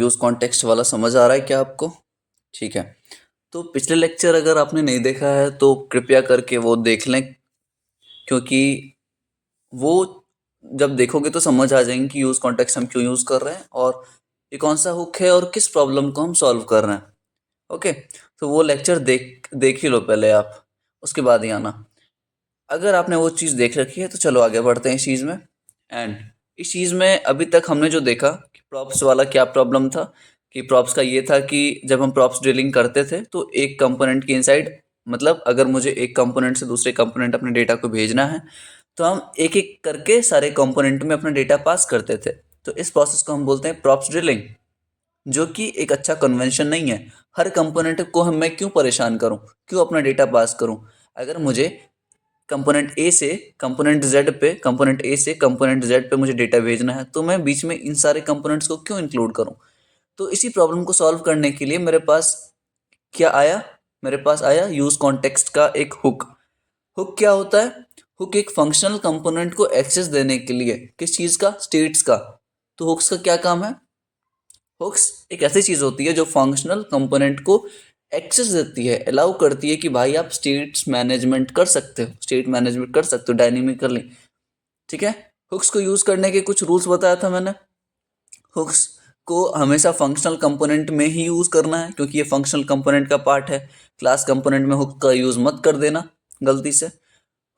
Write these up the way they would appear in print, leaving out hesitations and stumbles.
Use context वाला समझ आ रहा है क्या आपको? ठीक है। तो पिछले लेक्चर अगर आपने नहीं देखा है तो कृपया करके वो देख लें, क्योंकि वो जब देखोगे तो समझ आ जाएंगे कि यूज़ कॉन्टेक्स्ट हम क्यों यूज़ कर रहे हैं और ये कौन सा हुक है और किस प्रॉब्लम को हम सॉल्व कर रहे हैं। ओके, तो वो लेक्चर देख ही लो पहले आप, उसके बाद ही आना। अगर आपने वो चीज़ देख रखी है तो चलो आगे बढ़ते हैं इस चीज़ में। एंड इस चीज़ में अभी तक हमने जो देखा कि प्रॉप्स वाला क्या प्रॉब्लम था, कि प्रॉप्स का ये था कि जब हम प्रॉप्स ड्रिलिंग करते थे तो एक कंपोनेंट के इनसाइड, मतलब अगर मुझे एक कंपोनेंट से दूसरे कंपोनेंट अपने डेटा को भेजना है तो हम एक एक करके सारे कंपोनेंट में अपना डेटा पास करते थे। तो इस प्रोसेस को हम बोलते हैं प्रॉप्स ड्रिलिंग, जो कि एक अच्छा कन्वेंशन नहीं है। हर कंपोनेंट को हम मैं क्यों परेशान करूं, क्यों अपना डेटा पास करूं? अगर मुझे कंपोनेंट ए से कंपोनेंट जेड पे मुझे डेटा भेजना है तो मैं बीच में इन सारे कंपोनेंट्स को क्यों इंक्लूड करूं? तो इसी प्रॉब्लम को सॉल्व करने के लिए मेरे पास क्या आया, मेरे पास आया यूज कॉन्टेक्स्ट का एक हुक। हुक क्या होता है? हुक एक फंक्शनल कंपोनेंट को एक्सेस देने के लिए, किस चीज का? स्टेट्स का। तो हुक्स का क्या काम है? हुक्स एक ऐसी चीज होती है जो फंक्शनल कंपोनेंट को एक्सेस देती है, अलाउ करती है कि भाई आप स्टेट्स मैनेजमेंट कर सकते हो, स्टेट मैनेजमेंट कर सकते हो डायनेमिकली। ठीक है। हुक्स को यूज करने के कुछ रूल्स बताया था मैंने। हुक्स को हमेशा फंक्शनल कंपोनेंट में ही यूज करना है, क्योंकि ये फंक्शनल कंपोनेंट का पार्ट है। क्लास कंपोनेंट में हुक का यूज मत कर देना गलती से।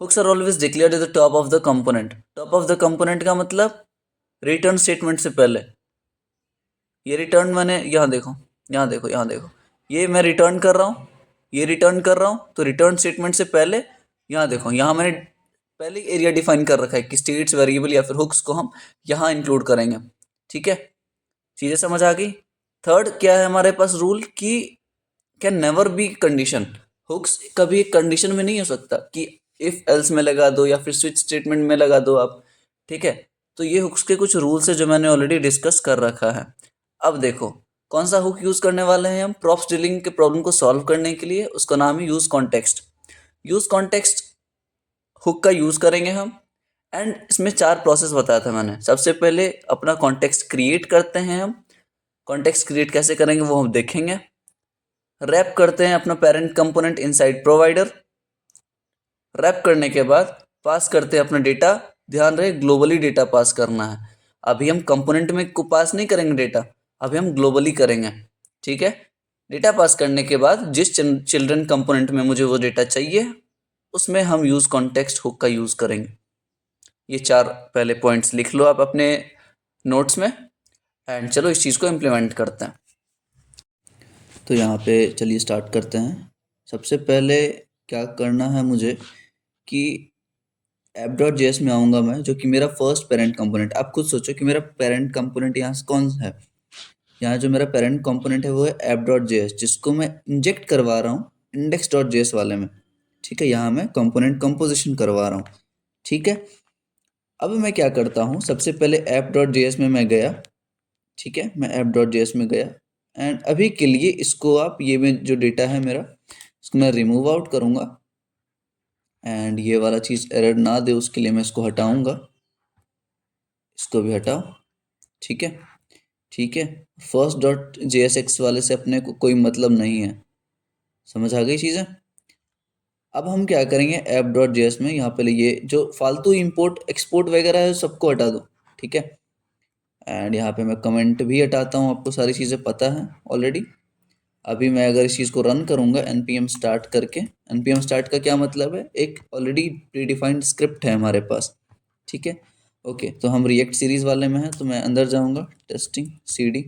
Hooks are always declared at the top of the component. Top of the component का मतलब रिटर्न स्टेटमेंट से पहले। ये रिटर्न मैंने यहाँ देखो, यहाँ देखो, यहाँ देखो, ये मैं रिटर्न कर रहा हूँ, ये रिटर्न कर रहा हूँ, तो रिटर्न स्टेटमेंट से पहले यहाँ देखो, यहाँ मैंने पहले एरिया डिफाइन कर रखा है कि स्टेट्स वेरिएबल या फिर हुक्स को हम यहाँ इंक्लूड करेंगे। ठीक है, चीजें समझ आ गई। थर्ड क्या है हमारे पास रूल कि can never be condition. Hooks कभी एक कंडीशन में नहीं हो सकता कि इफ एल्स में लगा दो या फिर स्विच स्टेटमेंट में लगा दो आप। ठीक है, तो ये हुक्स के कुछ रूल्स है जो मैंने ऑलरेडी डिस्कस कर रखा है। अब देखो कौन सा हुक यूज करने वाले हैं हम प्रॉप्स डीलिंग के प्रॉब्लम को सॉल्व करने के लिए, उसका नाम है use context. Use context hook का यूज करेंगे हम। एंड इसमें चार प्रोसेस बताया था मैंने। सबसे पहले अपना कॉन्टेक्स्ट क्रिएट करते हैं हम। कॉन्टेक्स्ट क्रिएट कैसे करेंगे वो हम देखेंगे। रैप करते हैं अपना parent component inside provider. Wrap करने के बाद पास करते हैं अपना डेटा। ध्यान रहे ग्लोबली डेटा पास करना है। अभी हम कंपोनेंट में को पास नहीं करेंगे डेटा, अभी हम ग्लोबली करेंगे। ठीक है, डेटा पास करने के बाद जिस चिल्ड्रन कंपोनेंट में मुझे वो डेटा चाहिए उसमें हम यूज कॉन्टेक्स्ट हुक का यूज करेंगे। ये चार पहले पॉइंट्स लिख लो आप अपने नोट्स में। एंड चलो इस चीज़ को इम्प्लीमेंट करते हैं। तो यहाँ पे चलिए स्टार्ट करते हैं। सबसे पहले क्या करना है मुझे कि ऐप डॉट जेएस में आऊँगा मैं, जो कि मेरा फर्स्ट पेरेंट कंपोनेंट। आप खुद सोचो कि मेरा पेरेंट कंपोनेंट यहाँ से कौन है। यहाँ जो मेरा पेरेंट कंपोनेंट है वो है ऐप डॉट जेएस, जिसको मैं इंजेक्ट करवा रहा हूँ इंडेक्स डॉट जेएस वाले में। ठीक है, यहाँ मैं कंपोनेंट कंपोजिशन करवा रहा हूँ। ठीक है, अब मैं क्या करता हूँ, सबसे पहले ऐप डॉट जेएस में मैं गया। ठीक है, मैं ऐप डॉट जेएस में गया। एंड अभी के लिए इसको आप ये में जो डेटा है मेरा, इसको मैं रिमूव आउट करूँगा। एंड ये वाला चीज़ एरर ना दे उसके लिए मैं इसको हटाऊँगा। इसको भी हटाओ। ठीक है, ठीक है। फर्स्ट डॉट जेएसएक्स वाले से अपने को कोई मतलब नहीं है। समझ आ गई चीज़ें। अब हम क्या करेंगे ऐप डॉट जेएस में, यहाँ पे ये जो फालतू इंपोर्ट एक्सपोर्ट वगैरह है सबको हटा दो। ठीक है, एंड यहाँ पे मैं कमेंट भी हटाता हूँ, आपको सारी चीज़ें पता है ऑलरेडी। अभी मैं अगर इस चीज़ को रन करूँगा npm स्टार्ट करके, npm स्टार्ट का क्या मतलब है, एक ऑलरेडी प्रीडिफाइंड स्क्रिप्ट है हमारे पास। ठीक है, ओके। तो हम रिएक्ट सीरीज वाले में हैं, तो मैं अंदर जाऊँगा टेस्टिंग cd।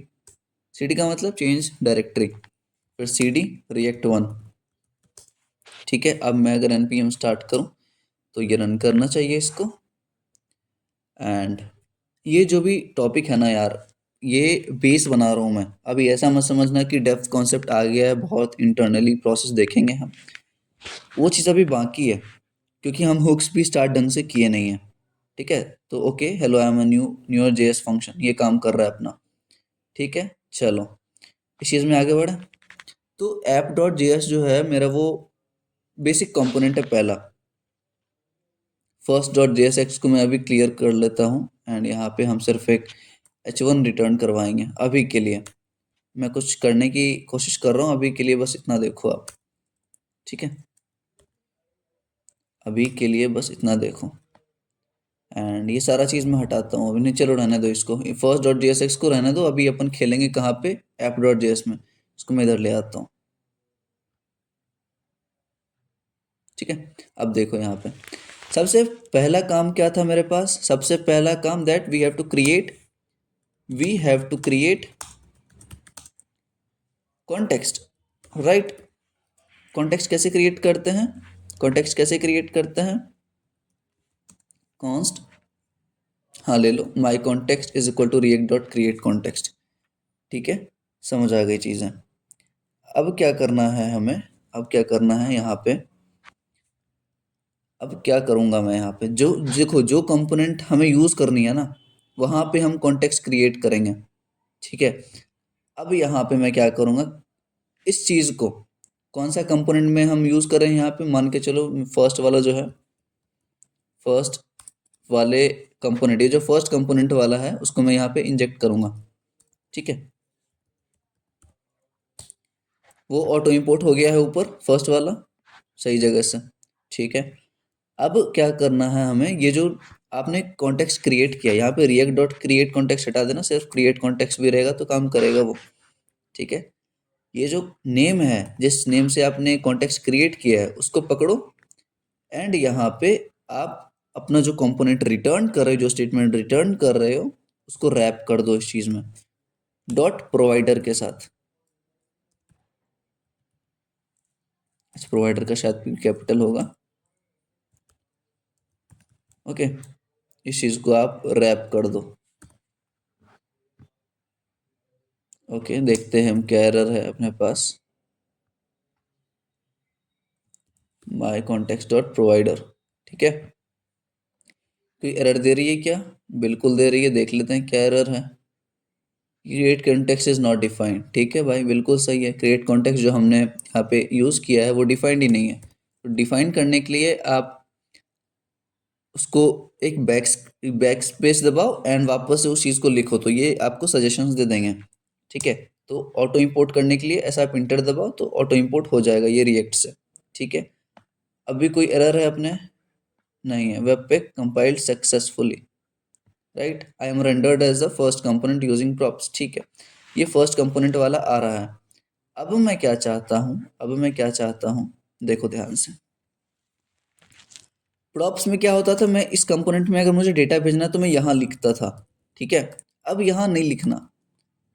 cd का मतलब चेंज डायरेक्टरी, फिर cd react1। ठीक है, अब मैं अगर npm स्टार्ट करूँ तो ये रन करना चाहिए इसको। एंड ये जो भी टॉपिक है ना यार, ये बेस बना रहा हूँ मैं। अभी ऐसा मत समझना कि डेप्थ कॉन्सेप्ट आ गया है, बहुत इंटरनली प्रोसेस देखेंगे हम, वो चीज़ अभी बाकी है, क्योंकि हम हुक्स भी स्टार्ट ढंग से किए नहीं है। ठीक है, तो okay hello I am a new JS function ये काम कर रहा है अपना। ठीक है, चलो इस चीज़ में आगे बढ़े। तो ऐप डॉट जेएस जो है मेरा वो बेसिक कंपोनेंट है पहला। फर्स्ट डॉट जेएसएक्स को मैं अभी क्लियर कर लेता हूँ। एंड यहाँ पे हम सिर्फ एक h1 रिटर्न करवाएंगे अभी के लिए। मैं कुछ करने की कोशिश कर रहा हूँ, अभी के लिए बस इतना देखो आप, ठीक है, अभी के लिए बस इतना देखो। एंड ये सारा चीज़ मैं हटाता हूँ अभी, नहीं चलो रहने दो इसको, first dot G S x को रहने दो, अभी अपन खेलेंगे कहाँ पे, ऐप डॉट जी एस में, इसको मैं इधर ले आता हूँ, ठीक है। अब देखो यहाँ पे सबसे पहला काम क्या था मेरे पास, सबसे पहला काम that we have to create context, right. Context कैसे क्रिएट करते हैं, कॉन्टेक्स्ट कैसे क्रिएट करते हैं, कॉन्स्ट, हाँ ले लो, my context is equal to React dot create context, ठीक है, समझ आ गई चीज़ें। अब क्या करना है हमें, अब क्या करना है यहाँ पे, अब क्या करूँगा मैं यहाँ पे, जो देखो जो कंपोनेंट हमें यूज़ करनी है ना, वहाँ पे हम कॉन्टेक्स्ट क्रिएट करेंगे, ठीक है। अब यहाँ पे मैं क्या करूँगा, इस चीज़ को कौन सा कंपोनेंट में हम यूज़ करें, यहाँ पे मान के चलो फर्स्ट वाला जो है, फर्स्ट वाले कंपोनेंट, ये जो फर्स्ट कंपोनेंट वाला है उसको मैं यहाँ पे इंजेक्ट करूँगा, ठीक है। वो ऑटो इंपोर्ट हो गया है ऊपर फर्स्ट वाला, सही जगह से, ठीक है। अब क्या करना है हमें, ये जो आपने कॉन्टेक्स्ट क्रिएट किया, यहाँ पे रिएक्ट डॉट क्रिएट कॉन्टेक्स्ट हटा देना, सिर्फ क्रिएट कॉन्टेक्स्ट भी रहेगा तो काम करेगा वो, ठीक है। ये जो नेम है, जिस नेम से आपने कॉन्टेक्स्ट क्रिएट किया है उसको पकड़ो, एंड यहाँ पे आप अपना जो कंपोनेंट रिटर्न कर रहे हो, जो स्टेटमेंट रिटर्न कर रहे हो, उसको रैप कर दो इस चीज में डॉट प्रोवाइडर के साथ। अच्छा प्रोवाइडर का शायद कैपिटल होगा, ओके, इस चीज को आप रैप कर दो, ओके। देखते हैं हम क्या एरर है अपने पास, माई कॉन्टेक्स्ट डॉट प्रोवाइडर, ठीक है। कोई एरर दे रही है क्या, बिल्कुल दे रही है, देख लेते हैं क्या एरर है। Create context is not defined, ठीक है भाई, बिल्कुल सही है, क्रिएट कॉन्टेक्स्ट जो हमने यहाँ पे यूज़ किया है वो डिफाइंड ही नहीं है, तो डिफाइन करने के लिए आप उसको एक बैक स्पेस दबाओ एंड वापस से उस चीज़ को लिखो, तो ये आपको सजेशंस दे देंगे, ठीक है। तो ऑटो इंपोर्ट करने के लिए ऐसा आप इंटर दबाओ तो ऑटो इंपोर्ट हो जाएगा ये रिएक्ट से, ठीक है। अभी कोई एरर है अपने, नहीं है, वेब पे compiled successfully, right, I am rendered as the first component using props, ठीक है, ये फर्स्ट कंपोनेंट वाला आ रहा है। अब मैं क्या चाहता हूँ, अब मैं क्या चाहता हूँ, देखो ध्यान से, प्रॉप्स में क्या होता था, मैं इस कंपोनेंट में अगर मुझे डेटा भेजना तो मैं यहाँ लिखता था, ठीक है। अब यहाँ नहीं लिखना,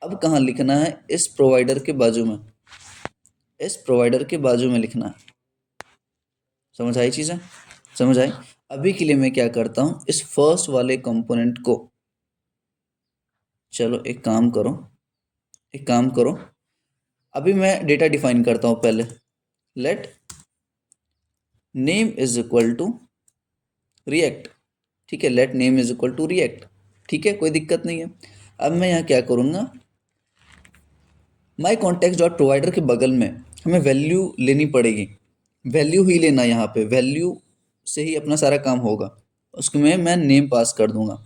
अब कहाँ लिखना है, इस प्रोवाइडर के बाजू में, इस प्रोवाइडर के बाजू में लिखना है, समझ आई चीज़ें, समझ आई। अभी के लिए मैं क्या करता हूँ, इस फर्स्ट वाले कंपोनेंट को, चलो एक काम करो, एक काम करो, अभी मैं डेटा डिफाइन करता हूँ पहले, let name is equal to React, ठीक है, let name is equal to React, ठीक है, कोई दिक्कत नहीं है। अब मैं यहाँ क्या करूँगा, माई कॉन्टेक्ट डॉट प्रोवाइडर के बगल में हमें वैल्यू लेनी पड़ेगी, वैल्यू ही लेना, यहाँ पे वैल्यू से ही अपना सारा काम होगा, उसमें मैं नेम पास कर दूंगा,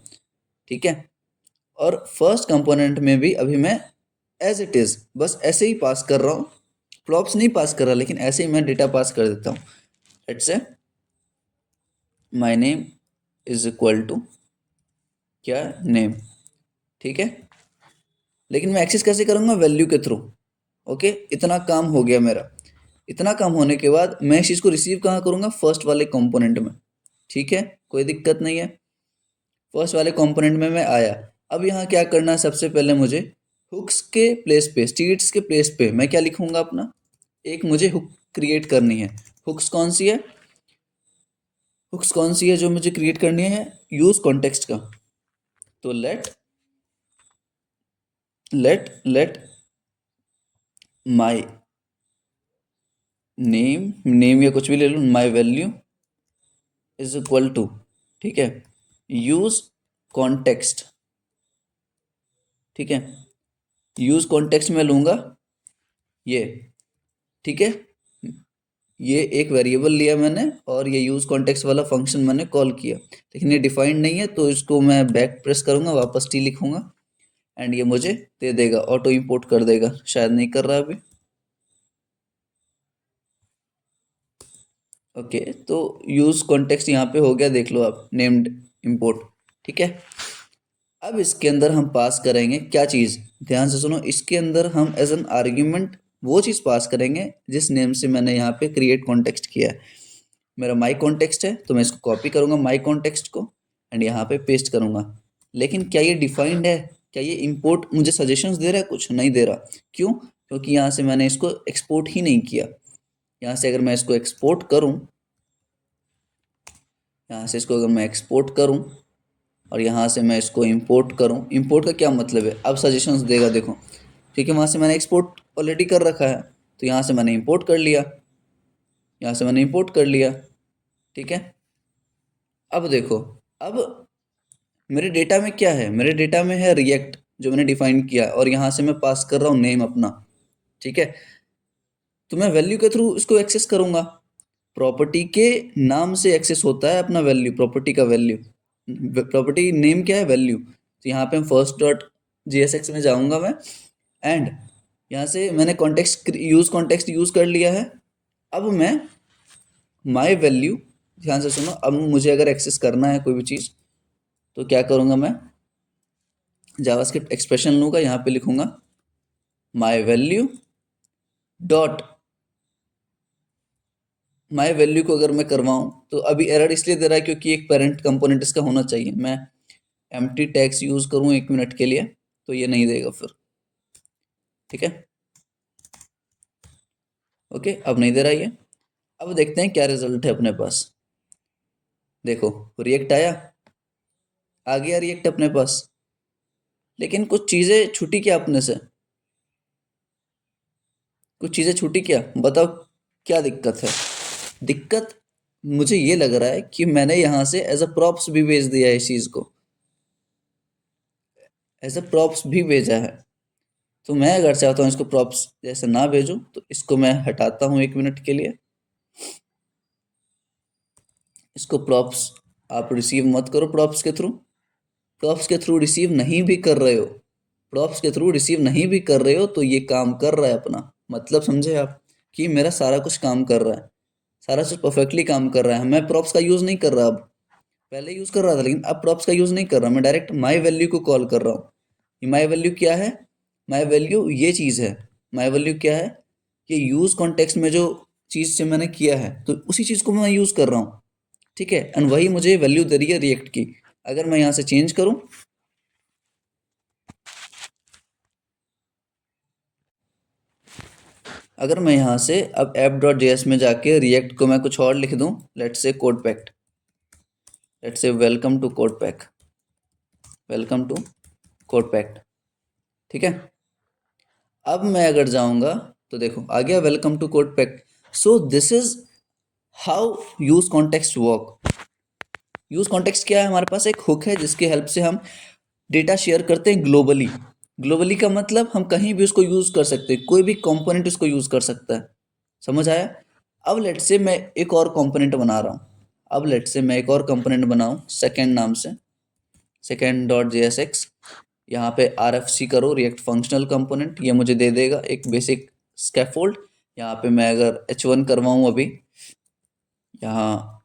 ठीक है। और फर्स्ट कंपोनेंट में भी अभी मैं एज इट इज़ बस ऐसे ही पास कर रहा हूँ, प्रॉप्स नहीं पास कर रहा, लेकिन ऐसे ही मैं डेटा पास कर देता हूँ, let's say my name is equal to क्या, नेम, ठीक है। लेकिन मैं एक्सेस कैसे करूँगा, वैल्यू के थ्रू, ओके। इतना काम हो गया मेरा, इतना काम होने के बाद मैं इस चीज़ को रिसीव कहाँ करूँगा, फर्स्ट वाले कंपोनेंट में, ठीक है, कोई दिक्कत नहीं है। फर्स्ट वाले कंपोनेंट में मैं आया, अब यहाँ क्या करना है, सबसे पहले मुझे हुक्स के प्लेस पे, स्ट्रीट्स के प्लेस पे मैं क्या लिखूंगा अपना, एक मुझे हुक क्रिएट करनी है, हुक्स कौन सी है, हुक्स कौन सी है जो मुझे क्रिएट करनी है, यूज कॉन्टेक्स्ट का, तो let let let my name, name या कुछ भी ले लो, my value is equal to, ठीक है, यूज कॉन्टेक्स्ट, ठीक है, यूज कॉन्टेक्स्ट में लूंगा ये, ठीक है, ये एक वेरिएबल लिया मैंने और ये यूज कॉन्टेक्स्ट वाला फंक्शन मैंने कॉल किया, लेकिन ये डिफाइंड नहीं है, तो इसको मैं बैक प्रेस करूंगा, वापस टी लिखूंगा, एंड ये मुझे दे देगा, ऑटो इंपोर्ट कर देगा। शायद नहीं कर रहा अभी। ओके, तो यूज कॉन्टेक्स्ट यहाँ पे हो गया, देख लो आप, नेम्ड इंपोर्ट। ठीक है, अब इसके अंदर हम पास करेंगे क्या चीज़, ध्यान से सुनो। इसके अंदर हम एज एन आर्ग्यूमेंट वो चीज़ पास करेंगे जिस नेम से मैंने यहाँ पे क्रिएट कॉन्टेक्स्ट किया है। मेरा माई कॉन्टेक्स्ट है, तो मैं इसको कॉपी करूँगा माई कॉन्टेक्स्ट को, एंड यहाँ पे पेस्ट करूँगा। लेकिन क्या ये डिफाइंड है? क्या ये इंपोर्ट मुझे सजेशंस दे रहा है? कुछ नहीं दे रहा। क्यों? क्योंकि यहाँ से मैंने इसको एक्सपोर्ट ही नहीं किया। यहाँ से अगर मैं इसको एक्सपोर्ट करूँ, यहाँ से इसको अगर मैं एक्सपोर्ट करूँ और यहाँ से मैं इसको इंपोर्ट करूँ, इंपोर्ट का क्या मतलब है? अब सजेशंस देगा, देखो, क्योंकि वहाँ से मैंने एक्सपोर्ट ऑलरेडी कर रखा है, तो यहाँ से मैंने इंपोर्ट कर लिया, यहाँ से मैंने इंपोर्ट कर लिया। ठीक है, अब देखो, अब मेरे डेटा में क्या है? मेरे डेटा में है रिएक्ट, जो मैंने डिफाइन किया, और यहाँ से मैं पास कर रहा हूँ नेम अपना। ठीक है, तो मैं वैल्यू के थ्रू इसको एक्सेस करूँगा। प्रॉपर्टी के नाम से एक्सेस होता है अपना वैल्यू, प्रॉपर्टी का वैल्यू। प्रॉपर्टी नेम क्या है? वैल्यू। तो यहाँ पे फर्स्ट डॉट JSX में जाऊँगा मैं, एंड यहाँ से मैंने कॉन्टेक्स्ट यूज़ कर लिया है। अब मैं माई वैल्यू, ध्यान से सुनो, अब मुझे अगर एक्सेस करना है कोई भी चीज़, तो क्या करूँगा मैं? जावास्क्रिप्ट एक्सप्रेशन लूँगा, यहाँ पे लिखूँगा my value dot, my value को अगर मैं करवाऊँ तो अभी एरर इसलिए दे रहा है क्योंकि एक पेरेंट कंपोनेंट इसका होना चाहिए। मैं एम्प्टी टैग्स यूज़ करूँ 1 मिनट के लिए, तो ये नहीं देगा फिर। ठीक है, ओके, अब नहीं दे रहा ये। अब देखते हैं क्या रिजल्ट है अपने पास। देखो, रिएक्ट आया, आ गया रिएक्ट अपने पास, लेकिन कुछ चीज़ें छूटी क्या अपने से? कुछ चीज़ें छूटी क्या? बताओ क्या दिक्कत है? दिक्कत मुझे ये लग रहा है कि मैंने यहाँ से एज अ प्रॉप्स भी भेज दिया है इस चीज़ को, एज अ प्रॉप्स भी भेजा है। तो मैं अगर चाहता हूँ इसको प्रॉप्स जैसे ना भेजूँ, तो इसको मैं हटाता हूँ 1 मिनट के लिए। इसको प्रॉप्स आप रिसीव मत करो प्रॉप्स के थ्रू। प्रॉप्स के थ्रू रिसीव नहीं भी कर रहे हो, प्रॉप्स के थ्रू रिसीव नहीं भी कर रहे हो, तो ये काम कर रहा है अपना। मतलब समझे आप कि मेरा सारा कुछ काम कर रहा है, सारा कुछ परफेक्टली काम कर रहा है। मैं प्रॉप्स का यूज़ नहीं कर रहा अब, पहले यूज़ कर रहा था लेकिन अब प्रॉप्स का यूज़ नहीं कर रहा, मैं डायरेक्ट माई वैल्यू को कॉल कर रहा हूँ। ये माई वैल्यू क्या है? माई वैल्यू ये चीज़ है। माई वैल्यू क्या है? ये यूज़ कॉन्टेक्स्ट में जो चीज़ से मैंने किया है, तो उसी चीज़ को मैं यूज़ कर रहा हूँ। ठीक है, एंड वही मुझे वैल्यू दे रही है रिएक्ट की। अगर मैं यहाँ से चेंज करूँ, अगर मैं यहाँ से अब app.js में जाके रिएक्ट को मैं कुछ और लिख दूँ, let's say code pact, let's say welcome to code pack, welcome to code pact. ठीक है, अब मैं अगर जाऊँगा तो देखो आ गया welcome to code pact. So this is how use context work. Use context क्या है? हमारे पास एक हुक है जिसकी हेल्प से हम डेटा शेयर करते हैं ग्लोबली। ग्लोबली का मतलब हम कहीं भी उसको यूज कर सकते हैं, कोई भी कंपोनेंट उसको यूज कर सकता है। समझ आया? अब लेट से मैं एक और कंपोनेंट बना रहा हूँ। अब लेट से मैं एक और कंपोनेंट बनाऊँ सेकेंड नाम से, सेकेंड डॉट JSX। यहाँ पे RFC करो, रिएक्ट फंक्शनल कंपोनेंट, ये मुझे दे देगा एक बेसिक स्कैफोल्ड। यहाँ पे मैं अगर H1 करवाऊँ अभी, यहाँ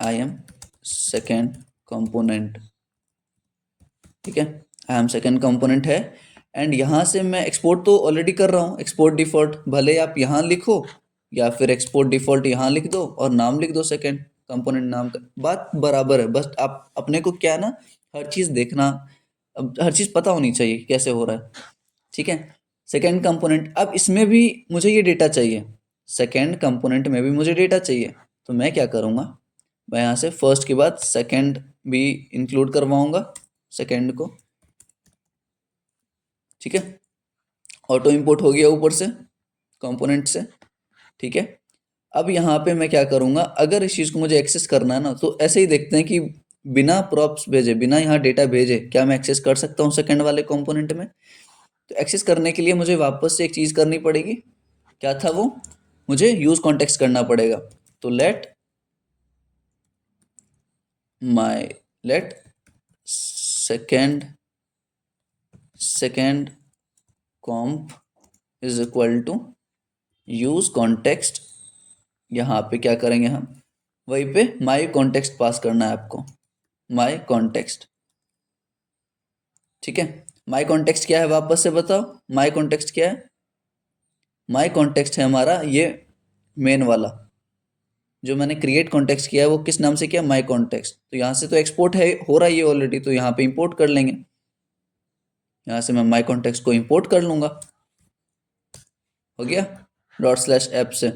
आई एम सेकेंड कंपोनेंट। ठीक है, आई एम सेकेंड कंपोनेंट है, एंड यहाँ से मैं एक्सपोर्ट तो ऑलरेडी कर रहा हूँ, एक्सपोर्ट डिफॉल्ट, भले आप यहाँ लिखो या फिर एक्सपोर्ट डिफॉल्ट यहाँ लिख दो और नाम लिख दो सेकेंड कंपोनेंट नाम का, बात बराबर है। बस आप अपने को क्या है ना, हर चीज़ देखना, अब हर चीज़ पता होनी चाहिए कैसे हो रहा है। ठीक है, सेकेंड कंपोनेंट, अब इसमें भी मुझे ये डेटा चाहिए, सेकेंड कंपोनेंट में भी मुझे डेटा चाहिए। तो मैं क्या करूँगा, मैं यहाँ से फर्स्ट के बाद सेकेंड भी इंक्लूड करवाऊँगा, सेकेंड को। ठीक है, ऑटो इंपोर्ट हो गया ऊपर से कंपोनेंट से। ठीक है, अब यहाँ पे मैं क्या करूँगा, अगर इस चीज़ को मुझे एक्सेस करना है ना, तो ऐसे ही देखते हैं कि बिना प्रॉप्स भेजे, बिना यहाँ डेटा भेजे क्या मैं एक्सेस कर सकता हूँ सेकंड वाले कंपोनेंट में। तो एक्सेस करने के लिए मुझे वापस से एक चीज़ करनी पड़ेगी। क्या था वो? मुझे यूज़ कॉन्टेक्स्ट करना पड़ेगा। तो let second second comp is equal to use context, यहाँ पे क्या करेंगे हम, वहीं पे माई कॉन्टेक्स्ट पास करना है आपको, माई कॉन्टेक्स्ट। ठीक है, माई कॉन्टेक्स्ट क्या है वापस से बताओ, माई कॉन्टेक्स्ट क्या है, माई कॉन्टेक्स्ट है हमारा ये मेन वाला, जो मैंने क्रिएट कॉन्टेक्स्ट किया है वो किस नाम से किया, माई कॉन्टेक्स्ट। तो यहाँ से तो एक्सपोर्ट है, हो रहा है ये ऑलरेडी, तो यहाँ पे इंपोर्ट कर लेंगे, यहाँ से मैं माई कॉन्टेक्स्ट को इंपोर्ट कर लूंगा, हो गया। डॉट स्लैश ऐप से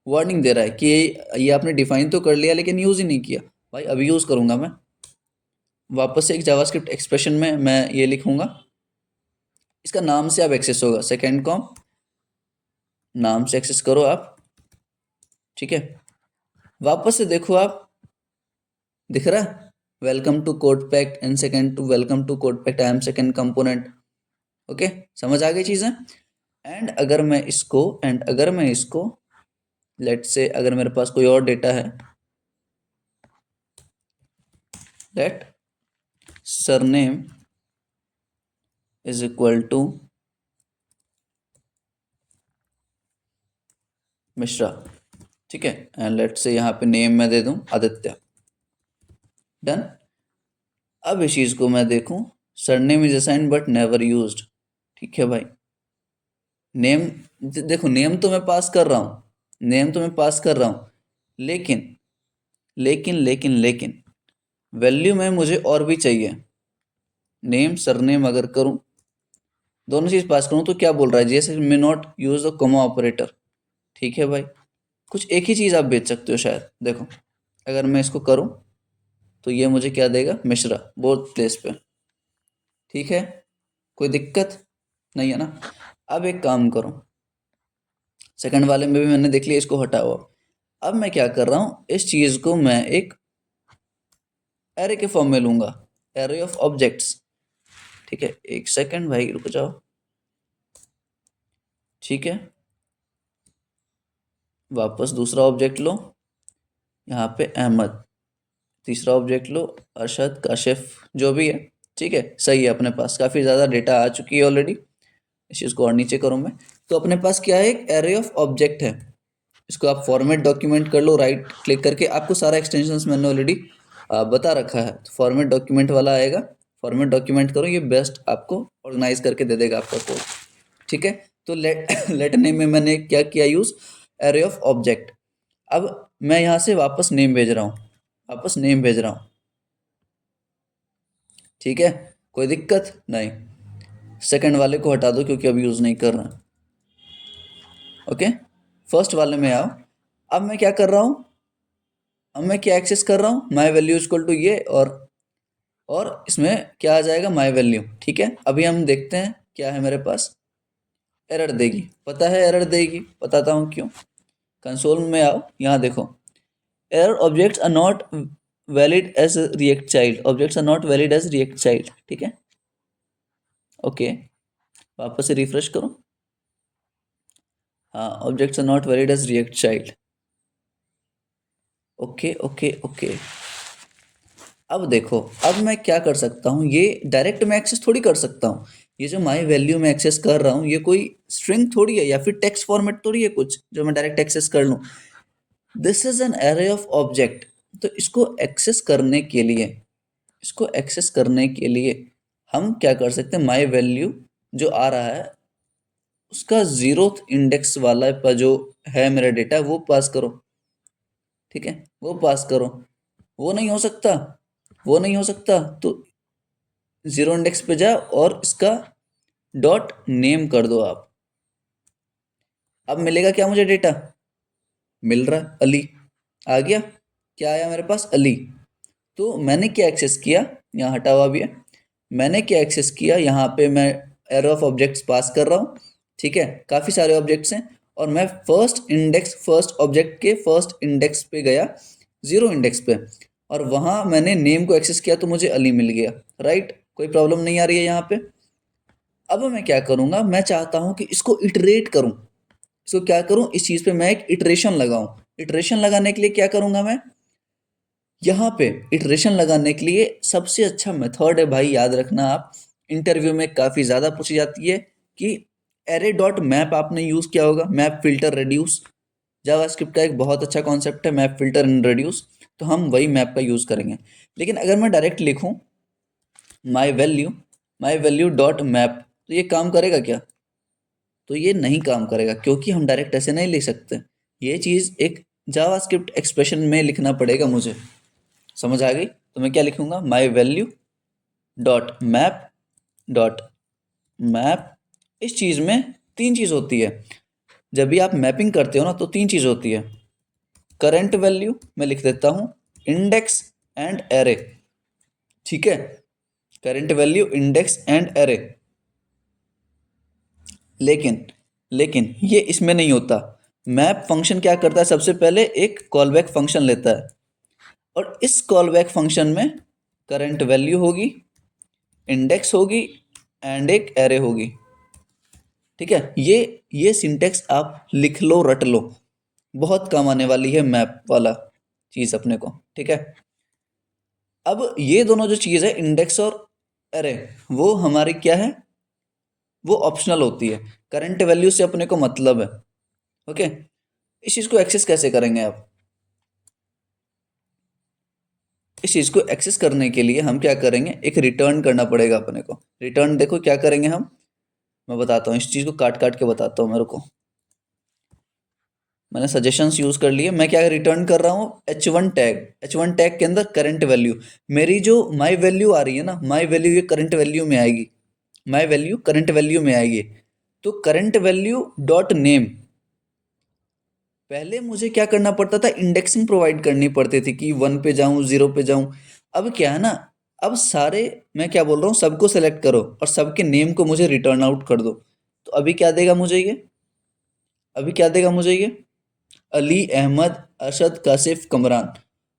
वार्निंग दे रहा है कि ये आपने डिफाइन तो कर लिया लेकिन यूज़ ही नहीं किया। भाई अभी यूज़ करूंगा मैं, वापस से एक जावास्क्रिप्ट एक्सप्रेशन में मैं ये लिखूंगा, इसका नाम से आप एक्सेस होगा, सेकेंड कॉम नाम से एक्सेस करो आप। ठीक है, वापस से देखो आप, दिख रहा है welcome to code pact and second to welcome to code pact I am second component. Okay, समझ आ गई चीज़ें। एंड अगर मैं इसको लेट से, अगर मेरे पास कोई और डेटा है, let surname is equal to Mishra, ठीक है, एंड लेट से यहाँ पे नेम मैं दे दूं आदित्य, डन। अब इस चीज़ को मैं देखूं, surname is assign but never used, ठीक है भाई। नेम देखो, नेम तो मैं पास कर रहा हूँ, नेम तो मैं पास कर रहा हूँ, लेकिन लेकिन लेकिन लेकिन वैल्यू में मुझे और भी चाहिए। नेम सरनेम अगर करूं, दोनों चीज पास करूं, तो क्या बोल रहा है, जैसे may not use the comma operator. ठीक है भाई, कुछ एक ही चीज आप बेच सकते हो शायद। देखो अगर मैं इसको करूं तो ये मुझे क्या देगा, मिश्रा, बोथ प्लेस पे। ठीक है, कोई दिक्कत नहीं है ना। अब एक काम करो, सेकंड वाले में भी मैंने देख लिया, इसको हटाओ। अब मैं क्या कर रहा हूं, इस चीज को मैं एक एरे के फॉर्म में लूंगा, एरे ऑफ ऑब्जेक्ट्स। ठीक है, एक सेकंड भाई रुक जाओ। ठीक है, वापस दूसरा ऑब्जेक्ट लो, यहाँ पे अहमद, तीसरा ऑब्जेक्ट लो अरशद काशिफ, जो भी है। ठीक है, सही है, अपने पास काफ़ी ज़्यादा डेटा आ चुकी है ऑलरेडी। इस चीज़ को और नीचे करूँ मैं, तो अपने पास क्या है, एक एरे ऑफ ऑब्जेक्ट है। इसको आप फॉर्मेट डॉक्यूमेंट कर लो, राइट क्लिक करके, आपको सारा एक्सटेंशंस मैंने ऑलरेडी बता रखा है। तो फॉर्मेट डॉक्यूमेंट वाला आएगा, फॉर्मेट डॉक्यूमेंट करो, ये बेस्ट आपको ऑर्गेनाइज करके दे देगा आपका कोड। ठीक है, तो लेट नेम में मैंने क्या किया यूज़, एरे ऑफ ऑब्जेक्ट। अब मैं यहाँ से वापस नेम भेज रहा हूँ, वापस नेम भेज रहा हूँ। ठीक है, कोई दिक्कत नहीं, सेकंड वाले को हटा दो क्योंकि अभी यूज़ नहीं कर रहा। ओके, फर्स्ट वाले में आओ। अब मैं क्या कर रहा हूँ, अब मैं क्या एक्सेस कर रहा हूँ, माई वैल्यू इक्वल टू ये, और इसमें क्या आ जाएगा, माई वैल्यू। ठीक है, अभी हम देखते हैं क्या है मेरे पास, एरर देगी, पता है एरर देगी, बताता हूँ क्यों। कंसोल में आओ, यहाँ देखो, error objects are not valid as React child, objects are not valid as React child. ठीक है, ओके, वापस से रिफ्रेश करो, हाँ, objects are not valid as React child. Okay okay okay, अब देखो, अब मैं क्या कर सकता हूँ, ये डायरेक्ट मैं एक्सेस थोड़ी कर सकता हूँ। ये जो माई वैल्यू में एक्सेस कर रहा हूँ, ये कोई स्ट्रिंग थोड़ी है या फिर टेक्स्ट फॉर्मेट थोड़ी है कुछ जो मैं डायरेक्ट एक्सेस कर लूँ। This is an array of object. तो इसको एक्सेस करने के लिए, इसको एक्सेस करने के लिए हम क्या कर सकते हैं, माई वैल्यू जो आ रहा है उसका 0th इंडेक्स वाला पर जो है मेरा डेटा, वो पास करो। ठीक है, वो पास करो, वो नहीं हो सकता, वो नहीं हो सकता, तो 0 इंडेक्स पे जाओ और इसका डॉट नेम कर दो आप। अब मिलेगा क्या मुझे डेटा, मिल रहा है अली, आ गया, क्या आया मेरे पास, अली। तो मैंने क्या एक्सेस किया, यहाँ हटा हुआ भी है, मैंने क्या एक्सेस किया, यहाँ पे मैं एरे ऑफ ऑब्जेक्ट्स पास कर रहा हूँ। ठीक है, काफ़ी सारे ऑब्जेक्ट्स हैं, और मैं फर्स्ट ऑब्जेक्ट के फर्स्ट इंडेक्स पे गया, 0 इंडेक्स पे, और वहाँ मैंने नेम को एक्सेस किया तो मुझे अली मिल गया। राइट, कोई प्रॉब्लम नहीं आ रही है यहाँ पे। अब मैं क्या करूँगा, मैं चाहता हूँ कि इसको इटरेट करूँ, इसको क्या करूँ, इस चीज़ पे मैं एक इटरेशन लगाऊँ। इटरेशन लगाने के लिए क्या करूँगा मैं, यहाँ पे इटरेशन लगाने के लिए सबसे अच्छा मेथड है भाई, याद रखना आप, इंटरव्यू में काफ़ी ज़्यादा पूछी जाती है कि एरे डॉट मैप आपने यूज़ किया होगा, मैप फिल्टर रेड्यूस। जावास्क्रिप्ट का एक बहुत अच्छा कॉन्सेप्ट है मैप फिल्टर एंड रेड्यूस, तो हम वही मैप का यूज़ करेंगे। लेकिन अगर मैं डायरेक्ट लिखूं माई वैल्यू डॉट मैप, तो ये काम करेगा क्या? तो ये नहीं काम करेगा, क्योंकि हम डायरेक्ट ऐसे नहीं लिख सकते। ये चीज़ एक जावास्क्रिप्ट एक्सप्रेशन में लिखना पड़ेगा मुझे। समझ आ गई? तो मैं क्या लिखूंगा, माई वैल्यू डॉट मैप। इस चीज़ में तीन चीज़ होती है। जब भी आप मैपिंग करते हो ना, तो तीन चीज़ होती है। करंट वैल्यू मैं लिख देता हूँ, इंडेक्स एंड एरे। ठीक है, current value, index and array. लेकिन लेकिन ये इसमें नहीं होता। मैप फंक्शन क्या करता है, सबसे पहले एक कॉलबैक फंक्शन लेता है, और इस कॉलबैक फंक्शन में करंट वैल्यू होगी, इंडेक्स होगी एंड एक एरे होगी। ठीक है, ये सिंटेक्स आप लिख लो, रट लो, बहुत काम आने वाली है मैप वाला चीज़ अपने को। ठीक है, अब ये दोनों जो चीज़ है, इंडेक्स और एरे, वो हमारी क्या है, वो ऑप्शनल होती है। करंट वैल्यू से अपने को मतलब है। ओके, इस चीज़ को एक्सेस कैसे करेंगे आप? इस चीज़ को एक्सेस करने के लिए हम क्या करेंगे, एक रिटर्न करना पड़ेगा अपने को। रिटर्न देखो क्या करेंगे हम, मैं बताता हूँ, इस चीज़ को काट काट के बताता हूँ मेरे को। मैंने सजेशंस यूज़ कर लिए। मैं क्या रिटर्न कर रहा हूँ, H1 टैग के अंदर करंट वैल्यू। मेरी जो माई वैल्यू आ रही है ना, माई वैल्यू ये करंट वैल्यू में आएगी, माई वैल्यू करंट वैल्यू में आएगी। तो करंट वैल्यू डॉट नेम, पहले मुझे क्या करना पड़ता था, इंडेक्सिंग प्रोवाइड करनी पड़ती थी कि 1 पे जाऊं, 0 पे जाऊं। अब क्या है ना, अब सारे, मैं क्या बोल रहा हूँ, सबको सेलेक्ट करो और सबके नेम को मुझे रिटर्न आउट कर दो। तो अभी क्या देगा मुझे ये, अभी क्या देगा मुझे ये, Ali, Ahmad, Arshad, Kashif, Kamran.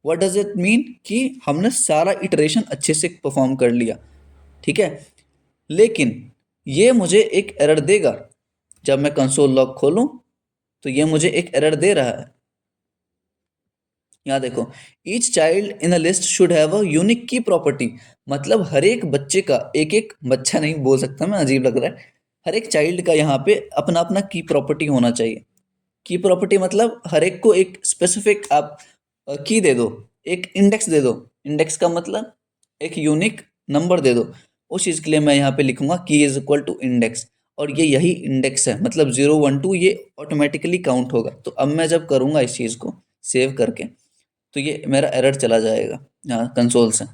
What does it mean कि हमने सारा इटरेशन अच्छे से परफॉर्म कर लिया। ठीक है, लेकिन ये मुझे एक एरर देगा। जब मैं कंसोल लॉग खोलूं, तो ये मुझे एक एरर दे रहा है। यहाँ देखो, each child in a list should have a unique की प्रॉपर्टी। मतलब हर एक बच्चे का, एक एक बच्चा नहीं बोल सकता मैं, अजीब लग रहा है। हर एक चाइल्ड का यहाँ पे अपना अपना की प्रॉपर्टी होना चाहिए। की प्रॉपर्टी मतलब हर एक को एक स्पेसिफिक आप की दे दो, एक इंडेक्स दे दो। इंडेक्स का मतलब एक यूनिक नंबर दे दो। उस चीज़ के लिए मैं यहाँ पे लिखूंगा की इज इक्वल टू इंडेक्स, और ये यही इंडेक्स है, मतलब 0 1 2 ये ऑटोमेटिकली काउंट होगा। तो अब मैं जब करूँगा इस चीज़ को सेव करके, तो ये मेरा एरर चला जाएगा यहाँ कंसोल से।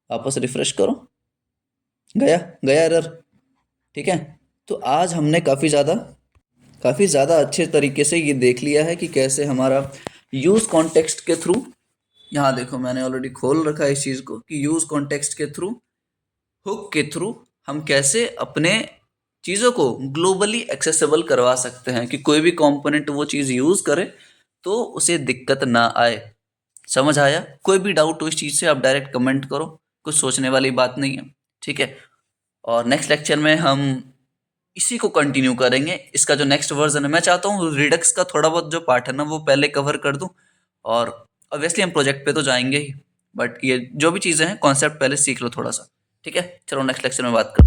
वापस रिफ्रेश करो, गया गया एरर। ठीक है, तो आज हमने काफ़ी ज़्यादा अच्छे तरीके से ये देख लिया है कि कैसे हमारा यूज़ कॉन्टेक्स्ट के थ्रू, यहाँ देखो मैंने ऑलरेडी खोल रखा है इस चीज़ को, कि यूज़ कॉन्टेक्स्ट के थ्रू, हुक के थ्रू हम कैसे अपने चीज़ों को ग्लोबली एक्सेसिबल करवा सकते हैं, कि कोई भी कंपोनेंट वो चीज़ यूज़ करे तो उसे दिक्कत ना आए। समझ आया? कोई भी डाउट हो इस चीज़ से आप डायरेक्ट कमेंट करो, कुछ सोचने वाली बात नहीं है। ठीक है, और नेक्स्ट लेक्चर में हम इसी को कंटिन्यू करेंगे। इसका जो नेक्स्ट वर्जन है, मैं चाहता हूँ रिडक्स का थोड़ा बहुत जो पार्ट है ना वो पहले कवर कर दूँ, और ऑब्वियसली हम प्रोजेक्ट पे तो जाएंगे ही, बट ये जो भी चीज़ें हैं कॉन्सेप्ट पहले सीख लो थोड़ा सा। ठीक है, चलो नेक्स्ट लेक्चर में बात करते हैं।